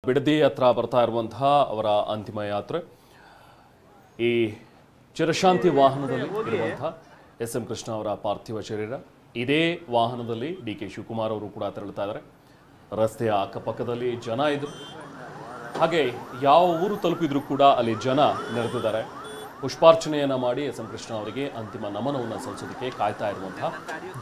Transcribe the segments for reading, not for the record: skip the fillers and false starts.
ಬಿಡದಿ ಹತ್ರ ಬರ್ತಾ ಇರುವಂತಹ ಅವರ ಅಂತಿಮ ಯಾತ್ರೆ ಈ ಚಿರಶಾಂತಿ ವಾಹನದಲ್ಲಿ ಇರುವಂತಹ ಎಸ್.ಎಂ. ಕೃಷ್ಣ ಅವರ ಪಾರ್ಥಿವ ಶರೀರ ಇದೇ ವಾಹನದಲ್ಲಿ ಡಿ.ಕೆ. ಶಿವಕುಮಾರ್ ಅವರು ಕೂಡ ತೆರಳುತ್ತಾ ಇದ್ದಾರೆ. ರಸ್ತೆಯ ಅಕ್ಕಪಕ್ಕದಲ್ಲಿ ಜನ ಇದ್ರು, ಹಾಗೆ ಯಾವ ಊರು ತಲುಪಿದ್ರು ಕೂಡ ಅಲ್ಲಿ ಜನ ನೆರೆದಿದ್ದಾರೆ. ಪುಷ್ಪಾರ್ಚನೆಯನ್ನ ಮಾಡಿ ಎಸ್.ಎಂ. ಕೃಷ್ಣ ಅವರಿಗೆ ಅಂತಿಮ ನಮನವನ್ನು ಸಲ್ಲಿಸೋದಕ್ಕೆ ಕಾಯ್ತಾ ಇರುವಂತಹ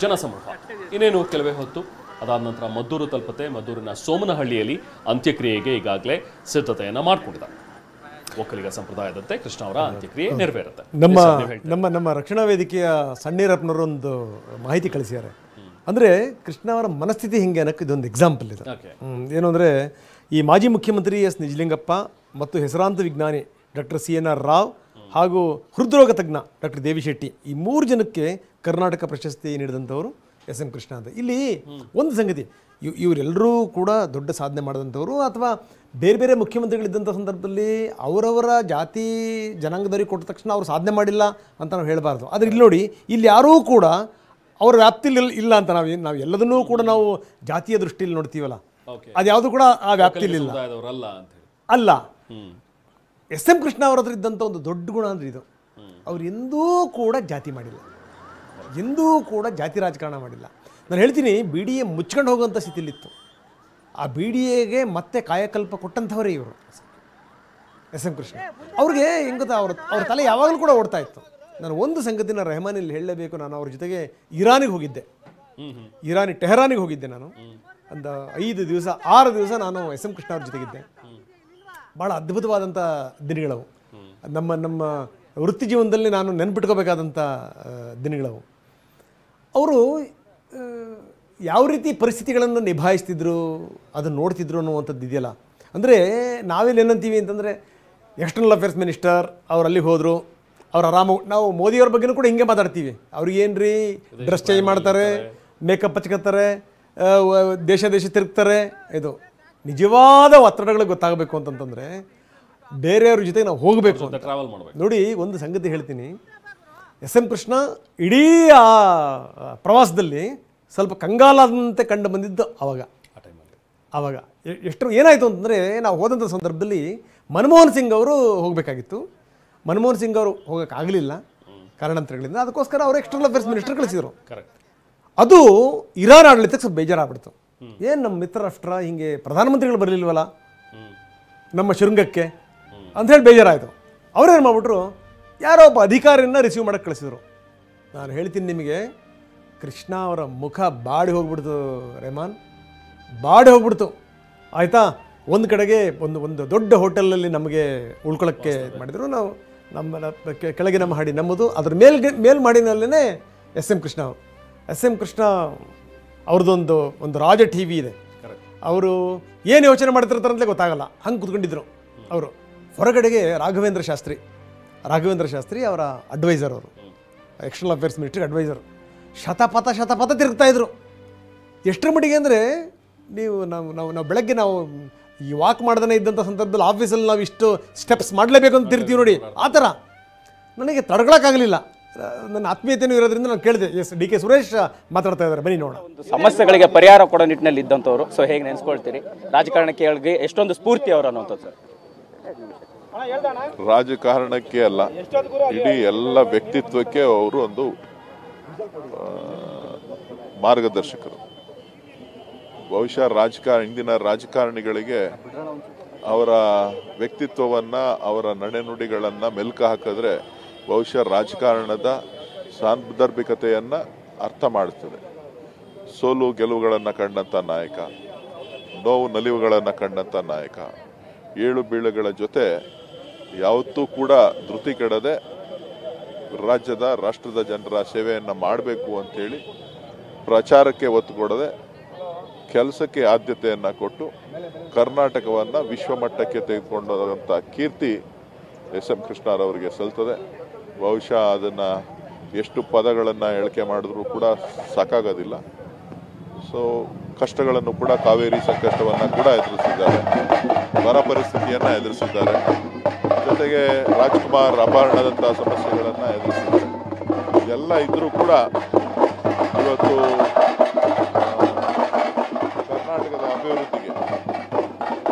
ಜನಸಮೂಹ. ಇನ್ನೇನು ಕೆಲವೇ ಹೊತ್ತು ಅದಾದ ನಂತರ ಮದ್ದೂರು ತಲುಪುತ್ತೆ. ಮದ್ದೂರಿನ ಸೋಮನಹಳ್ಳಿಯಲ್ಲಿ ಅಂತ್ಯಕ್ರಿಯೆಗೆ ಈಗಾಗಲೇ ಸಿದ್ಧತೆಯನ್ನ ಮಾಡಿಕೊಂಡಿದ್ದಾರೆ. ಒಕ್ಕಲಿಗ ಸಂಪ್ರದಾಯದಂತೆ ಕೃಷ್ಣ ಅವರ ಅಂತ್ಯಕ್ರಿಯೆ ನೆರವೇರುತ್ತೆ. ನಮ್ಮ ರಕ್ಷಣಾ ವೇದಿಕೆಯ ಸಣ್ಣೀರಪ್ಪನವರು ಒಂದು ಮಾಹಿತಿ ಕಳಿಸಿದ್ದಾರೆ. ಅಂದರೆ ಕೃಷ್ಣ ಅವರ ಮನಸ್ಥಿತಿ ಹಿಂಗೆ ಅನ್ನೋಕ್ಕೆ ಇದೊಂದು ಎಕ್ಸಾಂಪಲ್ ಇದೆ. ಏನು ಅಂದರೆ, ಈ ಮಾಜಿ ಮುಖ್ಯಮಂತ್ರಿ ಎಸ್ ನಿಜಲಿಂಗಪ್ಪ ಮತ್ತು ಹೆಸರಾಂತ ವಿಜ್ಞಾನಿ ಡಾಕ್ಟರ್ CNR ರಾವ್ ಹಾಗೂ ಹೃದ್ರೋಗ ತಜ್ಞ ಡಾಕ್ಟರ್ ದೇವಿ ಶೆಟ್ಟಿ, ಈ 3 ಜನಕ್ಕೆ ಕರ್ನಾಟಕ ಪ್ರಶಸ್ತಿ ನೀಡಿದಂಥವರು ಎಸ್.ಎಂ. ಕೃಷ್ಣ ಅಂತ. ಇಲ್ಲಿ ಒಂದು ಸಂಗತಿ, ಇವರೆಲ್ಲರೂ ಕೂಡ ದೊಡ್ಡ ಸಾಧನೆ ಮಾಡಿದಂಥವ್ರು ಅಥವಾ ಬೇರೆ ಬೇರೆ ಮುಖ್ಯಮಂತ್ರಿಗಳಿದ್ದಂಥ ಸಂದರ್ಭದಲ್ಲಿ ಅವರವರ ಜಾತಿ ಜನಾಂಗದವರಿಗೆ ಕೊಟ್ಟ ತಕ್ಷಣ ಅವರು ಸಾಧನೆ ಮಾಡಿಲ್ಲ ಅಂತ ನಾವು ಹೇಳಬಾರ್ದು. ಆದರೆ ಇಲ್ಲಿ ನೋಡಿ, ಇಲ್ಲಿ ಯಾರೂ ಕೂಡ ಅವರ ವ್ಯಾಪ್ತಿಲಿ ಇಲ್ಲ ಅಂತ ನಾವು ಎಲ್ಲದನ್ನೂ ಕೂಡ ನಾವು ಜಾತಿಯ ದೃಷ್ಟಿಯಲ್ಲಿ ನೋಡ್ತೀವಲ್ಲ, ಅದ್ಯಾವುದು ಕೂಡ ಆ ವ್ಯಾಪ್ತಿಲಿ ಅಲ್ಲ. ಎಸ್.ಎಂ. ಕೃಷ್ಣ ಅವರ ಹತ್ರ ಇದ್ದಂಥ ಒಂದು ದೊಡ್ಡ ಗುಣ ಅಂದರೆ ಇದು, ಅವ್ರು ಎಂದೂ ಕೂಡ ಜಾತಿ ಮಾಡಿಲ್ಲ, ಎಂದೂ ಕೂಡ ಜಾತಿ ರಾಜಕಾರಣ ಮಾಡಿಲ್ಲ. ನಾನು ಹೇಳ್ತೀನಿ, BDA ಮುಚ್ಕೊಂಡು ಹೋಗುವಂಥ ಸ್ಥಿತಿಲಿತ್ತು. ಆ BDAಗೆ ಮತ್ತೆ ಕಾಯಕಲ್ಪ ಕೊಟ್ಟಂಥವರೇ ಇವರು ಎಸ್.ಎಂ. ಕೃಷ್ಣ. ಅವ್ರಿಗೆ ಹೆಂಗೆ ಗೊತ್ತಾ, ಅವ್ರ ತಲೆ ಯಾವಾಗಲೂ ಕೂಡ ಓಡ್ತಾ ಇತ್ತು. ನಾನು ಒಂದು ಸಂಗತಿನ ರೆಹಮಾನಲ್ಲಿ ಹೇಳಲೇಬೇಕು. ನಾನು ಅವ್ರ ಜೊತೆಗೆ ಇರಾನಿಗೆ ಹೋಗಿದ್ದೆ, ಟೆಹರಾನಿಗೆ ಹೋಗಿದ್ದೆ. ನಾನು ಒಂದು 5 ದಿವಸ 6 ದಿವಸ ನಾನು ಎಸ್.ಎಂ. ಕೃಷ್ಣ ಅವ್ರ ಜೊತೆಗಿದ್ದೆ. ಭಾಳ ಅದ್ಭುತವಾದಂಥ ದಿನಗಳವು. ನಮ್ಮ ವೃತ್ತಿ ಜೀವನದಲ್ಲಿ ನಾನು ನೆನ್ಪಿಟ್ಕೋಬೇಕಾದಂಥ ದಿನಗಳವು. ಅವರು ಯಾವ ರೀತಿ ಪರಿಸ್ಥಿತಿಗಳನ್ನು ನಿಭಾಯಿಸ್ತಿದ್ರು, ಅದನ್ನು ನೋಡ್ತಿದ್ರು ಅನ್ನುವಂಥದ್ದು ಇದೆಯಲ್ಲ. ಅಂದರೆ ನಾವೆಲ್ಲಿ ಏನಂತೀವಿ ಅಂತಂದರೆ, ಎಕ್ಸ್ಟರ್ನಲ್ ಅಫೇರ್ಸ್ ಮಿನಿಸ್ಟರ್ ಅವ್ರು ಅಲ್ಲಿಗೆ ಹೋದರು, ಅವ್ರು ನಾವು ಮೋದಿಯವ್ರ ಬಗ್ಗೆನೂ ಕೂಡ ಹಿಂಗೆ ಮಾತಾಡ್ತೀವಿ. ಅವ್ರಿಗೇನು ರೀ ಡ್ರೆಸ್ ಚೇಂಜ್ ಮಾಡ್ತಾರೆ, ಮೇಕಪ್ ಹಚ್ಕೊತಾರೆ, ದೇಶ ತಿರುಗ್ತಾರೆ. ಇದು ನಿಜವಾದ ಒತ್ತಡಗಳಿಗೆ ಗೊತ್ತಾಗಬೇಕು ಅಂತಂತಂದರೆ ಬೇರೆಯವ್ರ ಜೊತೆ ನಾವು ಹೋಗಬೇಕು ಅಂತ ಟ್ರಾವೆಲ್ ಮಾಡಬೇಕು. ನೋಡಿ, ಒಂದು ಸಂಗತಿ ಹೇಳ್ತೀನಿ, ಎಸ್.ಎಂ. ಕೃಷ್ಣ ಇಡೀ ಆ ಪ್ರವಾಸದಲ್ಲಿ ಸ್ವಲ್ಪ ಕಂಗಾಲಾದಂತೆ ಕಂಡು ಬಂದಿದ್ದು ಆವಾಗ ಏನಾಯಿತು ಅಂತಂದರೆ, ನಾವು ಹೋದಂಥ ಸಂದರ್ಭದಲ್ಲಿ ಮನಮೋಹನ್ ಸಿಂಗ್ ಅವರು ಹೋಗಬೇಕಾಗಿತ್ತು. ಮನಮೋಹನ್ ಸಿಂಗ್ ಅವರು ಹೋಗೋಕ್ಕಾಗಲಿಲ್ಲ ಕಾರಣಾಂತರಗಳಿಂದ. ಅದಕ್ಕೋಸ್ಕರ ಅವರು ಎಕ್ಸ್ಟರ್ನಲ್ ಅಫೇರ್ಸ್ ಮಿನಿಸ್ಟರ್ ಕಳಿಸಿದರು. ಅದು ಇರಾನ್ ಆಡಳಿತಕ್ಕೆ ಸ್ವಲ್ಪ ಬೇಜಾರಾಗ್ಬಿಡ್ತು. ಏನು ನಮ್ಮ ಮಿತ್ರ ರಾಷ್ಟ್ರ ಹಿಂಗೆ ಪ್ರಧಾನಮಂತ್ರಿಗಳು ಬರಲಿಲ್ವಲ್ಲ ನಮ್ಮ ಶೃಂಗಕ್ಕೆ ಅಂಥೇಳಿ ಬೇಜಾರಾಯಿತು. ಅವ್ರೇನು ಮಾಡಿಬಿಟ್ರು, ಯಾರೋ ಒಬ್ಬ ಅಧಿಕಾರಿಯನ್ನು ರಿಸೀವ್ ಮಾಡೋಕ್ಕೆ ಕಳಿಸಿದರು. ನಾನು ಹೇಳ್ತೀನಿ ನಿಮಗೆ, ಕೃಷ್ಣ ಅವರ ಮುಖ ಬಾಡಿ ಹೋಗ್ಬಿಡ್ತು ರೆಹಮಾನ್, ಬಾಡಿ ಹೋಗ್ಬಿಡ್ತು. ಆಯಿತಾ, ಒಂದು ಕಡೆಗೆ ಒಂದು ದೊಡ್ಡ ಹೋಟೆಲಲ್ಲಿ ನಮಗೆ ಉಳ್ಕೊಳ್ಳೋಕ್ಕೆ ಮಾಡಿದರು. ನಾವು ಕೆಳಗಿನ ಮಹಡಿ ನಮ್ಮದು, ಅದ್ರ ಮೇಲ್ಮಾಡಿನಲ್ಲೇ ಎಸ್.ಎಂ. ಕೃಷ್ಣ ಅವರು. ಎಸ್.ಎಂ. ಕೃಷ್ಣ ಅವ್ರದ್ದೊಂದು ರಾಜ TV ಇದೆ. ಅವರು ಏನು ಯೋಚನೆ ಮಾಡ್ತಿರ್ತಾರಂತಲೇ ಗೊತ್ತಾಗಲ್ಲ, ಹಂಗೆ ಕೂತ್ಕೊಂಡಿದ್ರು ಅವರು. ಹೊರಗಡೆಗೆ ರಾಘವೇಂದ್ರ ಶಾಸ್ತ್ರಿ ಅವರ ಅಡ್ವೈಸರ್, ಅವರು ಎಕ್ಸ್ಟರ್ನಲ್ ಅಫೇರ್ಸ್ ಮಿನಿಸ್ಟ್ರಿಗೆ ಅಡ್ವೈಸರ್. ಶತಪಥ ತಿರುಗ್ತಾಯಿದ್ರು. ಎಷ್ಟರ ಮಟ್ಟಿಗೆ ಅಂದರೆ, ನಾವು ಬೆಳಗ್ಗೆ ಈ ವಾಕ್ ಮಾಡ್ದೇ ಇದ್ದಂಥ ಸಂದರ್ಭದಲ್ಲಿ ಆಫೀಸಲ್ಲಿ ನಾವು ಇಷ್ಟು ಸ್ಟೆಪ್ಸ್ ಮಾಡಲೇಬೇಕು ಅಂತ ತಿರ್ತೀವಿ ನೋಡಿ, ಆ ಥರ. ನನಗೆ ತಡ್ಕೊಳಕ್ಕಾಗಲಿಲ್ಲ. ನನ್ನ ಆತ್ಮೀಯತೆಯೂ ಇರೋದ್ರಿಂದ ನಾನು ಕೇಳಿದೆ. ಎಸ್ ಡಿ.ಕೆ. ಸುರೇಶ್ ಮಾತಾಡ್ತಾ ಇದ್ದಾರೆ, ಬನ್ನಿ ನೋಡೋಣ. ಸಮಸ್ಯೆಗಳಿಗೆ ಪರಿಹಾರ ಕೊಡೋ ನಿಟ್ಟಿನಲ್ಲಿ ಇದ್ದಂಥವ್ರು. ಸೊ ಹೇಗೆ ನೆನೆಸ್ಕೊಳ್ತೀರಿ ರಾಜಕಾರಣಕ್ಕೆ ಎಷ್ಟು ಸ್ಫೂರ್ತಿ ಅವರು ಅನ್ನೋಂಥದ್ದು ಸರ್? ರಾಜಕಾರಣಕ್ಕೆ ಅಲ್ಲ, ಇಡೀ ಎಲ್ಲ ವ್ಯಕ್ತಿತ್ವಕ್ಕೆ ಅವರು ಒಂದು ಮಾರ್ಗದರ್ಶಕರು. ಬಹುಶಃ ಇಂದಿನ ರಾಜಕಾರಣಿಗಳಿಗೆ ಅವರ ವ್ಯಕ್ತಿತ್ವವನ್ನ, ಅವರ ನಡೆನುಡಿಗಳನ್ನ ಮೆಲುಕು ಹಾಕಿದ್ರೆ ಬಹುಶಃ ರಾಜಕಾರಣದ ಸಾಂದರ್ಭಿಕತೆಯನ್ನ ಅರ್ಥ ಮಾಡುತ್ತದೆ. ಸೋಲು ಗೆಲುವುಗಳನ್ನು ಕಂಡಂಥ ನಾಯಕ, ನೋವು ನಲಿವುಗಳನ್ನು ಕಂಡಂಥ ನಾಯಕ, ಏಳು ಬೀಳುಗಳ ಜೊತೆ ಯಾವತ್ತೂ ಕೂಡ ಧೃತಿ ಕೆಡದೆ ರಾಷ್ಟ್ರದ ಜನರ ಸೇವೆಯನ್ನು ಮಾಡಬೇಕು ಅಂತೇಳಿ ಪ್ರಚಾರಕ್ಕೆ ಒತ್ತು ಕೊಡದೆ ಕೆಲಸಕ್ಕೆ ಆದ್ಯತೆಯನ್ನು ಕೊಟ್ಟು ಕರ್ನಾಟಕವನ್ನು ವಿಶ್ವಮಟ್ಟಕ್ಕೆ ತೆಗೆದುಕೊಂಡಂಥ ಕೀರ್ತಿ ಎಸ್.ಎಂ. ಕೃಷ್ಣರವರಿಗೆ ಸಲ್ತದೆ. ಬಹುಶಃ ಅದನ್ನು ಎಷ್ಟು ಪದಗಳನ್ನು ಹೇಳಿಕೆ ಮಾಡಿದ್ರೂ ಕೂಡ ಸಾಕಾಗೋದಿಲ್ಲ. ಸೊ ಕಷ್ಟಗಳನ್ನು ಕೂಡ, ಕಾವೇರಿ ಸಂಕಷ್ಟವನ್ನು ಕೂಡ ಎದುರಿಸಿದ್ದಾರೆ, ಬರ ಪರಿಸ್ಥಿತಿಯನ್ನು ಎದುರಿಸಿದ್ದಾರೆ, ಜೊತೆಗೆ ರಾಜ್ಕುಮಾರ್ ಅಪಹರಣದಂಥ ಸಮಸ್ಯೆಗಳನ್ನು ಎದುರಿಸಿದ್ದಾರೆ. ಎಲ್ಲ ಇದ್ರೂ ಕೂಡ ಇವತ್ತು ಕರ್ನಾಟಕದ ಅಭಿವೃದ್ಧಿಗೆ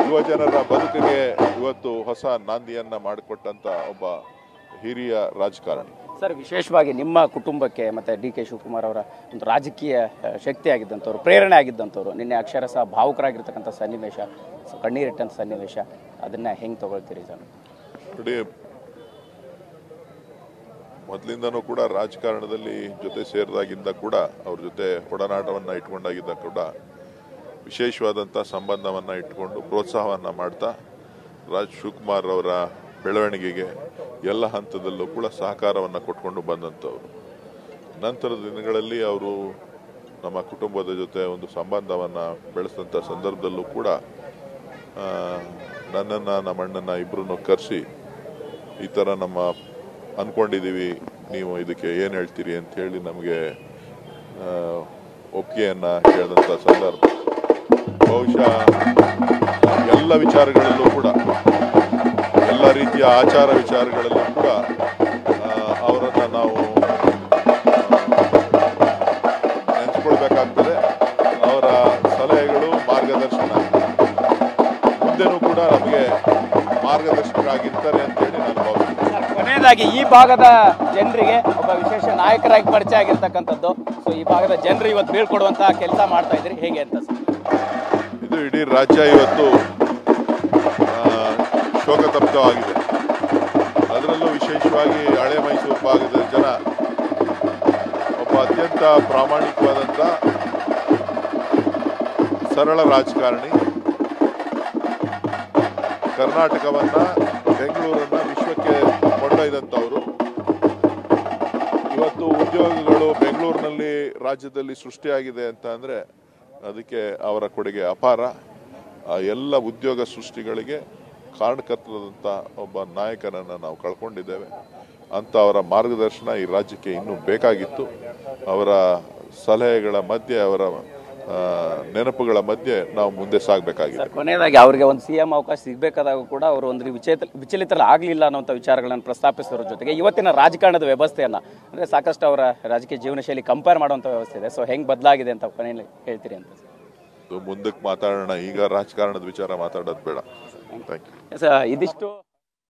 ಯುವ ಯುವ ಜನರ ಬದುಕಿಗೆ ಇವತ್ತು ಹೊಸ ನಾಂದಿಯನ್ನ ಮಾಡಿಕೊಟ್ಟಂತ ಒಬ್ಬ ಹಿರಿಯ ರಾಜಕಾರಣಿ. ಸರ್, ವಿಶೇಷವಾಗಿ ನಿಮ್ಮ ಕುಟುಂಬಕ್ಕೆ ಮತ್ತೆ ಡಿ ಕೆ ಶಿವಕುಮಾರ್ ಅವರ ಒಂದು ರಾಜಕೀಯ ಶಕ್ತಿ ಆಗಿದ್ದಂಥವ್ರು, ಪ್ರೇರಣೆ ಆಗಿದ್ದಂಥವ್ರು, ನಿನ್ನೆ ಅಕ್ಷರಶಃ ಭಾವುಕರಾಗಿರ್ತಕ್ಕಂಥ ಸನ್ನಿವೇಶ, ಕಣ್ಣೀರಿಟ್ಟಂಥ ಸನ್ನಿವೇಶ, ಅದನ್ನ ಹೆಂಗೆ ತಗೊಳ್ತೀರಿ ಸರ್? ನೋಡಿ, ಮೊದಲಿಂದನೂ ಕೂಡ ರಾಜಕಾರಣದಲ್ಲಿ ಜೊತೆ ಸೇರಿದಾಗಿಂದ ಕೂಡ ಅವ್ರ ಜೊತೆ ಒಡನಾಟವನ್ನ ಇಟ್ಕೊಂಡಾಗಿದ್ದ ಕೂಡ ವಿಶೇಷವಾದಂಥ ಸಂಬಂಧವನ್ನ ಇಟ್ಕೊಂಡು ಪ್ರೋತ್ಸಾಹವನ್ನ ಮಾಡ್ತಾ ಶಿವಕುಮಾರ್ ಅವರ ಬೆಳವಣಿಗೆಗೆ ಎಲ್ಲ ಹಂತದಲ್ಲೂ ಕೂಡ ಸಹಕಾರವನ್ನು ಕೊಟ್ಕೊಂಡು ಬಂದಂಥವ್ರು. ನಂತರದ ದಿನಗಳಲ್ಲಿ ಅವರು ನಮ್ಮ ಕುಟುಂಬದ ಜೊತೆ ಒಂದು ಸಂಬಂಧವನ್ನು ಬೆಳೆಸಿದಂಥ ಸಂದರ್ಭದಲ್ಲೂ ಕೂಡ ನನ್ನನ್ನು ನಮ್ಮ ಅಣ್ಣನ ಇಬ್ಬರನ್ನು ಕರೆಸಿ ಈ ಥರ ನಮ್ಮ ಅಂದ್ಕೊಂಡಿದ್ದೀವಿ, ನೀವು ಇದಕ್ಕೆ ಏನು ಹೇಳ್ತೀರಿ ಅಂತ ಹೇಳಿ ನಮಗೆ ಒಪ್ಪಿಗೆಯನ್ನು ಕೇಳಿದಂಥ ಸಂದರ್ಭ. ಬಹುಶಃ ಎಲ್ಲ ವಿಚಾರಗಳಲ್ಲೂ ಕೂಡ, ಎಲ್ಲ ರೀತಿಯ ಆಚಾರ ವಿಚಾರಗಳಲ್ಲೂ ಕೂಡ ಅವರನ್ನು ನಾವು ನೆನೆಸ್ಕೊಳ್ಬೇಕಾಗ್ತದೆ. ಅವರ ಸಲಹೆಗಳು, ಮಾರ್ಗದರ್ಶನ ಮುಂದೆನೂ ಕೂಡ ನಮಗೆ ಮಾರ್ಗದರ್ಶಕರಾಗಿರ್ತಾರೆ ಅಂತೇಳಿ ನಾನು ಭಾವಿಸ್ತೀನಿ. ಕೊನೆಯದಾಗಿ ಈ ಭಾಗದ ಜನರಿಗೆ ಒಬ್ಬ ವಿಶೇಷ ನಾಯಕರಾಗಿ ಪರಿಚಯ ಆಗಿರ್ತಕ್ಕಂಥದ್ದು, ಸೊ ಈ ಭಾಗದ ಜನರು ಇವತ್ತು ಬೀಳ್ಕೊಡುವಂತಹ ಕೆಲಸ ಮಾಡ್ತಾ ಇದ್ರಿ, ಹೇಗೆ ಅಂತ ಸರ್? ಇದು ಇಡೀ ರಾಜ್ಯ ಇವತ್ತು ಶೋಕತಪ್ತವಾಗಿದೆ. ಅದರಲ್ಲೂ ವಿಶೇಷವಾಗಿ ಹಳೆ ಮೈಸೂರು ಭಾಗದ ಜನ ಒಬ್ಬ ಅತ್ಯಂತ ಪ್ರಾಮಾಣಿಕವಾದಂಥ ಸರಳ ರಾಜಕಾರಣಿ, ಕರ್ನಾಟಕವನ್ನ, ಬೆಂಗಳೂರನ್ನ ವಿಶ್ವಕ್ಕೆ ಕೊಂಡೊಯ್ದಂಥವರು. ಇವತ್ತು ಉದ್ಯೋಗಗಳು ಬೆಂಗಳೂರಿನಲ್ಲಿ, ರಾಜ್ಯದಲ್ಲಿ ಸೃಷ್ಟಿಯಾಗಿದೆ ಅಂತ ಅಂದರೆ ಅದಕ್ಕೆ ಅವರ ಕೊಡುಗೆ ಅಪಾರ. ಆ ಎಲ್ಲ ಉದ್ಯೋಗ ಸೃಷ್ಟಿಗಳಿಗೆ ಕಾರಣಕರ್ತರಾದಂಥ ಒಬ್ಬ ನಾಯಕನನ್ನು ನಾವು ಕಳ್ಕೊಂಡಿದ್ದೇವೆ. ಅಂತ ಅವರ ಮಾರ್ಗದರ್ಶನ ಈ ರಾಜ್ಯಕ್ಕೆ ಇನ್ನೂ ಬೇಕಾಗಿತ್ತು. ಅವರ ಸಲಹೆಗಳ ಮಧ್ಯೆ, ಅವರ ನೆನಪುಗಳ ಮಧ್ಯೆ ನಾವು ಮುಂದೆ ಸಾಗಬೇಕಾಗಿದೆ. ಕೊನೆಯದಾಗಿ ಅವರಿಗೆ ಒಂದು ಸಿಎಂ ಅವಕಾಶ ಸಿಗಬೇಕಾದಾಗ ಕೂಡ ಅವರು ಒಂದು ವಿಚಲಿತರಲ್ಲಿ ಆಗಲಿಲ್ಲ ಅನ್ನುವಂಥ ವಿಚಾರಗಳನ್ನು ಪ್ರಸ್ತಾಪಿಸೋದ್ರ ಜೊತೆಗೆ ಇವತ್ತಿನ ರಾಜಕಾರಣದ ವ್ಯವಸ್ಥೆಯನ್ನ, ಅಂದರೆ ಸಾಕಷ್ಟು ಅವರ ರಾಜಕೀಯ ಜೀವನ ಶೈಲಿ ಕಂಪೇರ್ ಮಾಡುವಂಥ ವ್ಯವಸ್ಥೆ ಇದೆ, ಸೊ ಹೆಂಗೆ ಬದಲಾಗಿದೆ ಅಂತ ಕೊನೆಯಲ್ಲಿ ಹೇಳ್ತೀರಿ ಅಂತ? ಮುಂದಕ್ಕೆ ಮಾತಾಡೋಣ, ಈಗ ರಾಜಕಾರಣದ ವಿಚಾರ ಮಾತಾಡೋದು ಬೇಡ. Thank you. ಇದಿಷ್ಟು